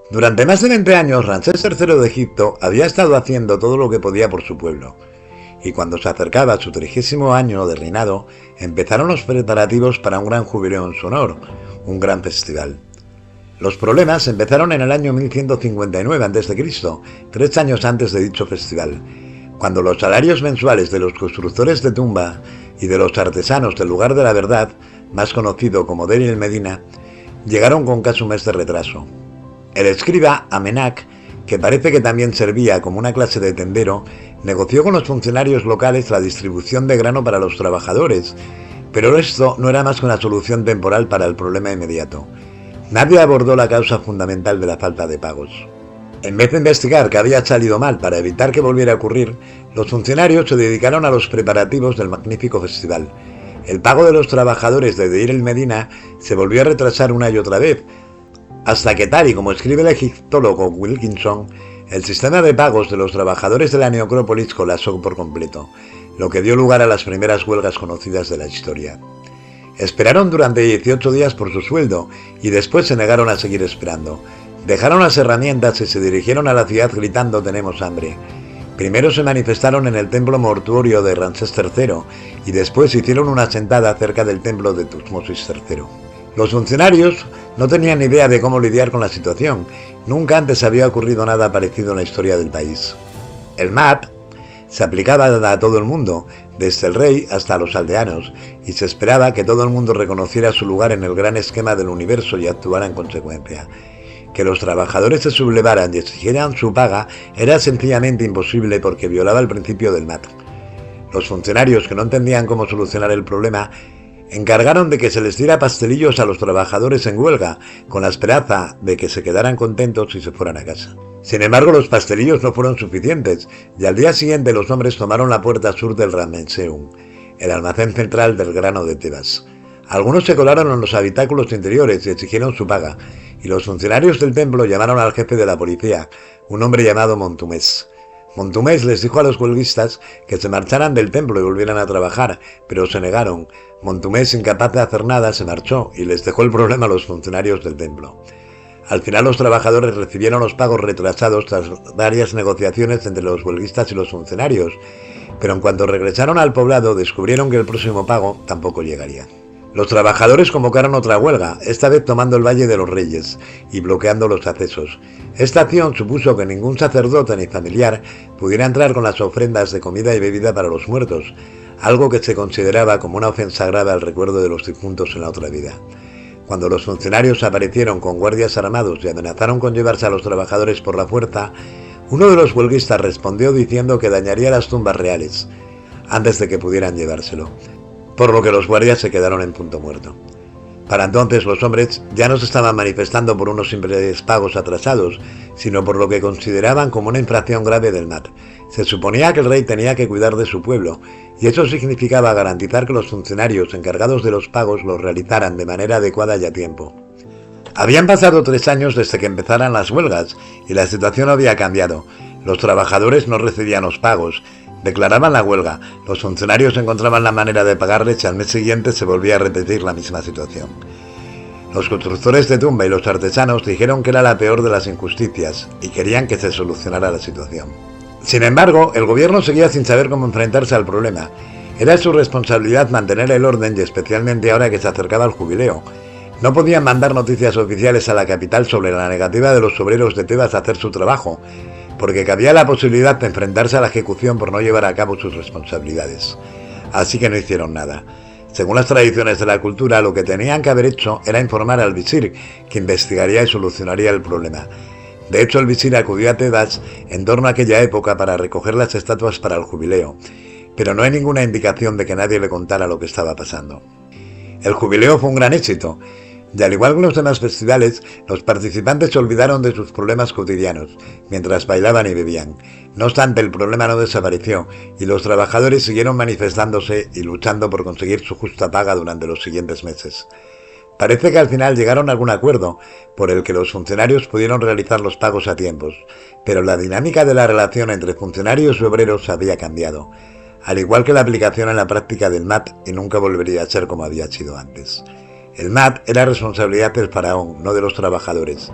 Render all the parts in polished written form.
Durante más de 20 años, Ramsés III de Egipto había estado haciendo todo lo que podía por su pueblo, y cuando se acercaba su 30º año de reinado, empezaron los preparativos para un gran jubileo en su honor, un gran festival. Los problemas empezaron en el año 1159 a.C., 3 años antes de dicho festival, cuando los salarios mensuales de los constructores de tumba y de los artesanos del lugar de la verdad, más conocido como Deir el-Medina, llegaron con casi un mes de retraso. El escriba Amenac, que parece que también servía como una clase de tendero, negoció con los funcionarios locales la distribución de grano para los trabajadores, pero esto no era más que una solución temporal para el problema inmediato. Nadie abordó la causa fundamental de la falta de pagos. En vez de investigar qué había salido mal para evitar que volviera a ocurrir, los funcionarios se dedicaron a los preparativos del magnífico festival. El pago de los trabajadores de Deir el-Medina se volvió a retrasar una y otra vez, hasta que, tal y como escribe el egiptólogo Wilkinson, el sistema de pagos de los trabajadores de la necrópolis colapsó por completo, lo que dio lugar a las primeras huelgas conocidas de la historia. Esperaron durante 18 días por su sueldo y después se negaron a seguir esperando. Dejaron las herramientas y se dirigieron a la ciudad gritando «tenemos hambre». Primero se manifestaron en el templo mortuorio de Ramsés III y después hicieron una sentada cerca del templo de Tutmosis III. Los funcionarios no tenían ni idea de cómo lidiar con la situación. Nunca antes había ocurrido nada parecido en la historia del país. El MAP se aplicaba a todo el mundo, desde el rey hasta los aldeanos, y se esperaba que todo el mundo reconociera su lugar en el gran esquema del universo y actuara en consecuencia. Que los trabajadores se sublevaran y exigieran su paga era sencillamente imposible porque violaba el principio del MAP. Los funcionarios, que no entendían cómo solucionar el problema, encargaron de que se les diera pastelillos a los trabajadores en huelga, con la esperanza de que se quedaran contentos y se fueran a casa. Sin embargo, los pastelillos no fueron suficientes, y al día siguiente los hombres tomaron la puerta sur del Ramesseum, el almacén central del grano de Tebas. Algunos se colaron en los habitáculos interiores y exigieron su paga, y los funcionarios del templo llamaron al jefe de la policía, un hombre llamado Montumés. Montumés les dijo a los huelguistas que se marcharan del templo y volvieran a trabajar, pero se negaron. Montumés, incapaz de hacer nada, se marchó y les dejó el problema a los funcionarios del templo. Al final los trabajadores recibieron los pagos retrasados tras varias negociaciones entre los huelguistas y los funcionarios, pero en cuanto regresaron al poblado descubrieron que el próximo pago tampoco llegaría. Los trabajadores convocaron otra huelga, esta vez tomando el Valle de los Reyes y bloqueando los accesos. Esta acción supuso que ningún sacerdote ni familiar pudiera entrar con las ofrendas de comida y bebida para los muertos, algo que se consideraba como una ofensa grave al recuerdo de los difuntos en la otra vida. Cuando los funcionarios aparecieron con guardias armados y amenazaron con llevarse a los trabajadores por la fuerza, uno de los huelguistas respondió diciendo que dañaría las tumbas reales antes de que pudieran llevárselo, por lo que los guardias se quedaron en punto muerto. Para entonces los hombres ya no se estaban manifestando por unos simples pagos atrasados, sino por lo que consideraban como una infracción grave del MAT. Se suponía que el rey tenía que cuidar de su pueblo, y eso significaba garantizar que los funcionarios encargados de los pagos los realizaran de manera adecuada y a tiempo. Habían pasado 3 años desde que empezaran las huelgas, y la situación había cambiado. Los trabajadores no recibían los pagos, declaraban la huelga, los funcionarios encontraban la manera de pagarles y al mes siguiente se volvía a repetir la misma situación. Los constructores de tumba y los artesanos dijeron que era la peor de las injusticias y querían que se solucionara la situación. Sin embargo, el gobierno seguía sin saber cómo enfrentarse al problema. Era su responsabilidad mantener el orden y especialmente ahora que se acercaba el jubileo. No podían mandar noticias oficiales a la capital sobre la negativa de los obreros de Tebas a hacer su trabajo, porque cabía la posibilidad de enfrentarse a la ejecución por no llevar a cabo sus responsabilidades. Así que no hicieron nada. Según las tradiciones de la cultura, lo que tenían que haber hecho era informar al visir, que investigaría y solucionaría el problema. De hecho, el visir acudió a Tebas en torno a aquella época para recoger las estatuas para el jubileo, pero no hay ninguna indicación de que nadie le contara lo que estaba pasando. El jubileo fue un gran éxito, y al igual que los demás festivales, los participantes se olvidaron de sus problemas cotidianos, mientras bailaban y bebían. No obstante, el problema no desapareció, y los trabajadores siguieron manifestándose y luchando por conseguir su justa paga durante los siguientes meses. Parece que al final llegaron a algún acuerdo, por el que los funcionarios pudieron realizar los pagos a tiempos, pero la dinámica de la relación entre funcionarios y obreros había cambiado, al igual que la aplicación en la práctica del MAT, y nunca volvería a ser como había sido antes. El MAT era responsabilidad del faraón, no de los trabajadores.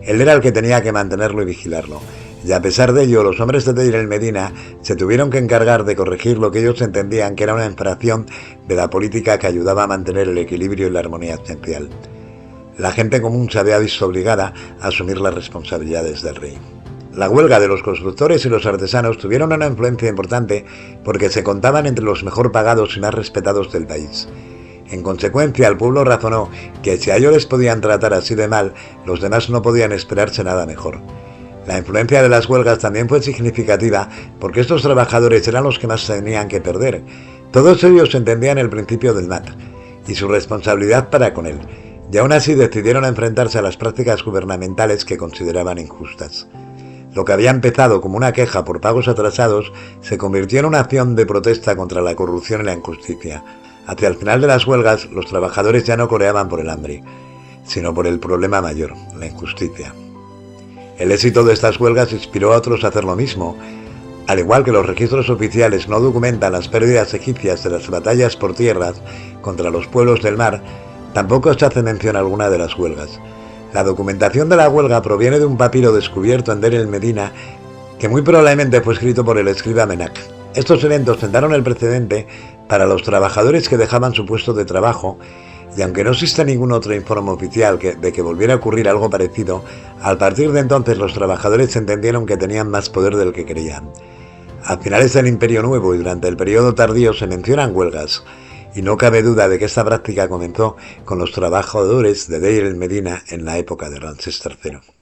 Él era el que tenía que mantenerlo y vigilarlo. Y a pesar de ello, los hombres de Deir el-Medina se tuvieron que encargar de corregir lo que ellos entendían que era una infracción de la política que ayudaba a mantener el equilibrio y la armonía esencial. La gente común se había visto obligada a asumir las responsabilidades del rey. La huelga de los constructores y los artesanos tuvieron una influencia importante porque se contaban entre los mejor pagados y más respetados del país. En consecuencia, el pueblo razonó que si a ellos les podían tratar así de mal, los demás no podían esperarse nada mejor. La influencia de las huelgas también fue significativa porque estos trabajadores eran los que más tenían que perder. Todos ellos entendían el principio del MAT y su responsabilidad para con él, y aún así decidieron enfrentarse a las prácticas gubernamentales que consideraban injustas. Lo que había empezado como una queja por pagos atrasados se convirtió en una acción de protesta contra la corrupción y la injusticia. Hacia el final de las huelgas, los trabajadores ya no coreaban por el hambre, sino por el problema mayor, la injusticia. El éxito de estas huelgas inspiró a otros a hacer lo mismo. Al igual que los registros oficiales no documentan las pérdidas egipcias de las batallas por tierras contra los pueblos del mar, tampoco se hace mención alguna de las huelgas. La documentación de la huelga proviene de un papiro descubierto en Deir el-Medina que muy probablemente fue escrito por el escriba Menak. Estos eventos sentaron el precedente para los trabajadores que dejaban su puesto de trabajo, y aunque no existe ningún otro informe oficial de que volviera a ocurrir algo parecido, a partir de entonces los trabajadores entendieron que tenían más poder del que creían. A finales del Imperio Nuevo y durante el periodo tardío se mencionan huelgas, y no cabe duda de que esta práctica comenzó con los trabajadores de Deir el-Medina en la época de Ramsés III.